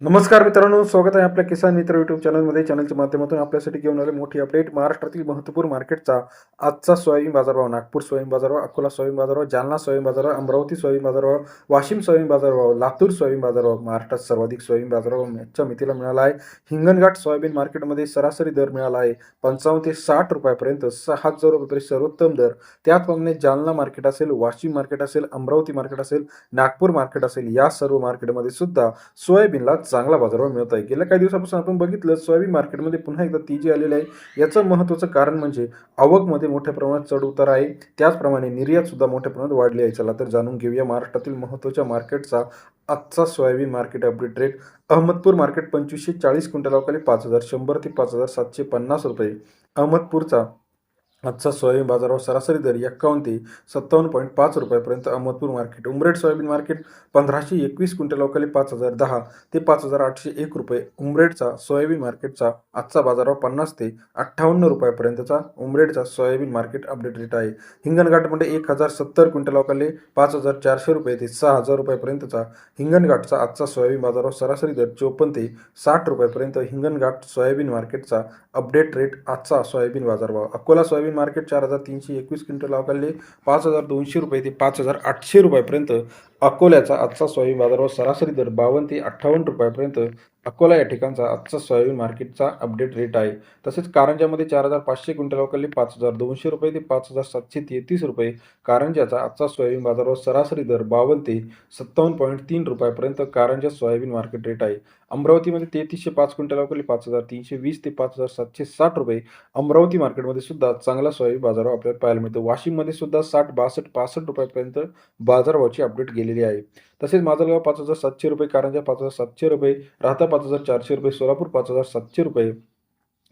नमस्कार मित्रांनो, स्वागत आहे आपल्या किसान मित्र यूट्यूब चॅनलमध्ये. चॅनलच्या माध्यमातून आपल्यासाठी घेऊन आले मोठी अपडेट. महाराष्ट्रातील महत्त्वपूर्ण मार्केटचा आजचा सोयाबीन बाजारभाव, नागपूर सोयाबीन बाजारभाव, अकोला सोयाबीन बाजारभाव, जालना सोयाबीन बाजारभाव, अमरावती सोयाबीन बाजारभाव, वाशिम सोयाबीन बाजारभाव, लातूर सोयाबीन बाजारभाव. महाराष्ट्रात सर्वाधिक सोयाबीन बाजारभाव मागच्या मितीला मिळाला आहे. हिंगणघाट सोयाबीन मार्केटमध्ये सरासरी दर मिळाला आहे 55 ते 60 रुपयापर्यंत, 6,000 रुपये सर्वोत्तम दर. त्याचप्रमाणे जालना मार्केट असेल, वाशिम मार्केट असेल, अमरावती मार्केट असेल, नागपूर मार्केट असेल, या सर्व मार्केटमध्ये सुद्धा सोयाबीनला चांगला बाजारभाव मिळत आहे. गेल्या काही दिवसापासून आपण बघितलं सोयाबीन मार्केटमध्ये पुन्हा एकदा तेजी आलेली आहे. याचं महत्त्वाचं कारण म्हणजे आवकमध्ये मोठ्या प्रमाणात चढ उतार आहे. त्याचप्रमाणे निर्यात सुद्धा मोठ्या प्रमाणात वाढली आहे. चला तर जाणून घेऊया महाराष्ट्रातील महत्त्वाच्या मार्केटचा आजचा soybean market update rate. Ahmadpur market 2540 quintal अवकाळी 5,100 ते 5,750 रुपये. अहमदपूरचा आजचा सोयाबीन बाजारभाव सरासरी दर 51 ते 57.5 रुपयापर्यंत Ahmadpur market. Umred soybean market 1521 quintal अवकाळी 5,010 ते 5,801 रुपये. उमरेडचा सोयाबीन मार्केटचा आजचा बाजारभाव 50 ते 58 रुपयापर्यंतचा उमरेडचा सोयाबीन मार्केट अपडेट रेट आहे. हिंगणघाटमध्ये 1070 क्विंटल अवकाळी 5,400 रुपये ते 6,000 रुपयापर्यंतचा हिंगणघाटचा आजचा सोयाबीन बाजारभाव सरासरी दर 54 ते 60 रुपयापर्यंत. हिंगणघाट सोयाबीन मार्केटचा अपडेट रेट आजचा सोयाबीन बाजारभाव. अकोला सोयाबीन मार्केट 4,321 क्विंटल अवकाळी 5,200 रुपये ते 5,800 रुपयापर्यंत. अकोल्याचा आजचा सोयाबीन बाजारभाव सरासरी दर 52 ते 58 रुपयापर्यंत अकोला या ठिकाणचा आजचा सोयाबीन मार्केटचा अपडेट रेट आहे. तसेच कारंजामध्ये 4,500 क्विंटल अवकाळी 5,200 रुपये ते 5,733 रुपये. कारंजाचा आजचा सोयाबीन बाजारभाव सरासरी दर 52 ते 57.3 रुपयापर्यंत कारंजा सोयाबीन मार्केट रेट आहे. अमरावतीमध्ये 3305 क्विंटल अवकाळी 5,320 ते 5,760 रुपये. अमरावती मार्केटमध्ये सुद्धा चांगला सोयाबीन बाजारभाव आपल्याला पाहायला मिळतो. वाशिममध्ये सुद्धा 60, 62, 65 रुपयापर्यंत बाजारभावाची अपडेट गेलेली आहे. तसेच माजलगाव 5,700 रुपये, कारंजा 5,700 रुपये, राहता 5,400 रुपये, सोलापूर 5,700 रुपये,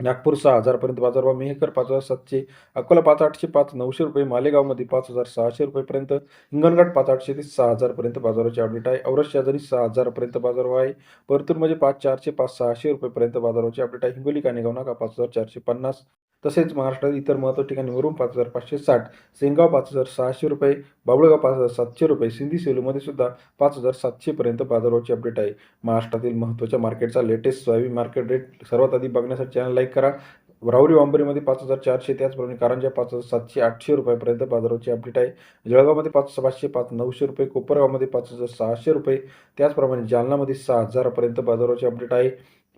नागपूर 6,000 पर्यंत बाजारभाव, मेहकर 5,700, अकोला 5,800, 5,900 रुपये, मालेगावमध्ये 5,600 रुपयेपर्यंत, हिंगणघाट 5,800 ते 6,000 पर्यंत बाजाराची अपडेट आहे. औरच शहाजनी 6,000 पर्यंत बाजारभाव आहे. परतूरमध्ये 5,400, 5,600 रुपयेपर्यंत बाजाराची अपडेट आहे. हिंगोली कानेगाव नाका 5,450. तसेच महाराष्ट्रात इतर महत्त्वाच्या ठिकाणी वरून 5,560, सेनगाव 5,600 रुपये, बाबुळगाव 5,700 रुपये, सिंधी सेलूमध्ये सुद्धा 5,700 पर्यंत बाजाराची अपडेट आहे. महाराष्ट्रातील महत्त्वाच्या मार्केटचा लेटेस्ट सोयाबीन मार्केट रेट सर्वात आधी बघण्यासाठी चॅनल लाईक करा. राहुरी वांबरीमध्ये 5,400, त्याचप्रमाणे कारंजा 5,700, 800 रुपयापर्यंत बाजाराची अपडेट आहे. जळगावमध्ये 5,700, 5,900 रुपये, कोपरगावमध्ये 5,600 रुपये, त्याचप्रमाणे जालनामध्ये 6,000 पर्यंत बाजाराची अपडेट आहे.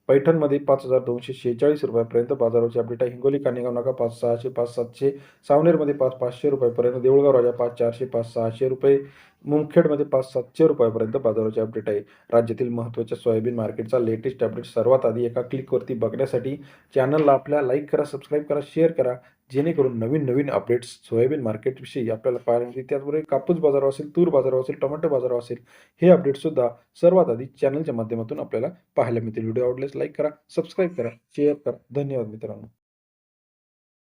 पैठणमध्ये 5,246 रुपयापर्यंत बाजाराची अपडेट आहे. हिंगोली कानेगाव नाका 5,600, 5,700, सावनेरमध्ये 5,500 रुपयापर्यंत, देऊळगाव राजा 5,400, 5,600 रुपये, मुमखेडमध्ये 5,700 रुपयापर्यंत बाजाराची अपडेट आहे. राज्यातील महत्त्वाच्या सोयाबीन मार्केटचा लेटेस्ट अपडेट सर्वात आधी एका क्लिकवरती बघण्यासाठी चॅनलला आपल्या लाईक करा, सबस्क्राईब करा, शेअर करा, जेणेकरून नवीन नवीन अपडेट्स सोयाबीन मार्केटविषयी आपल्याला पाहायला मिळतील. त्याचबरोबर कापूस बाजारावर असेल, तूर बाजारावर असेल, टोमॅटो बाजारावर असेल, हे अपडेटसुद्धा सर्वात आधी चॅनलच्या माध्यमातून आपल्याला पाहायला मिळतील. व्हिडिओ आवडल्यास लाईक करा, सबस्क्राईब करा, शेअर करा. धन्यवाद मित्रांनो.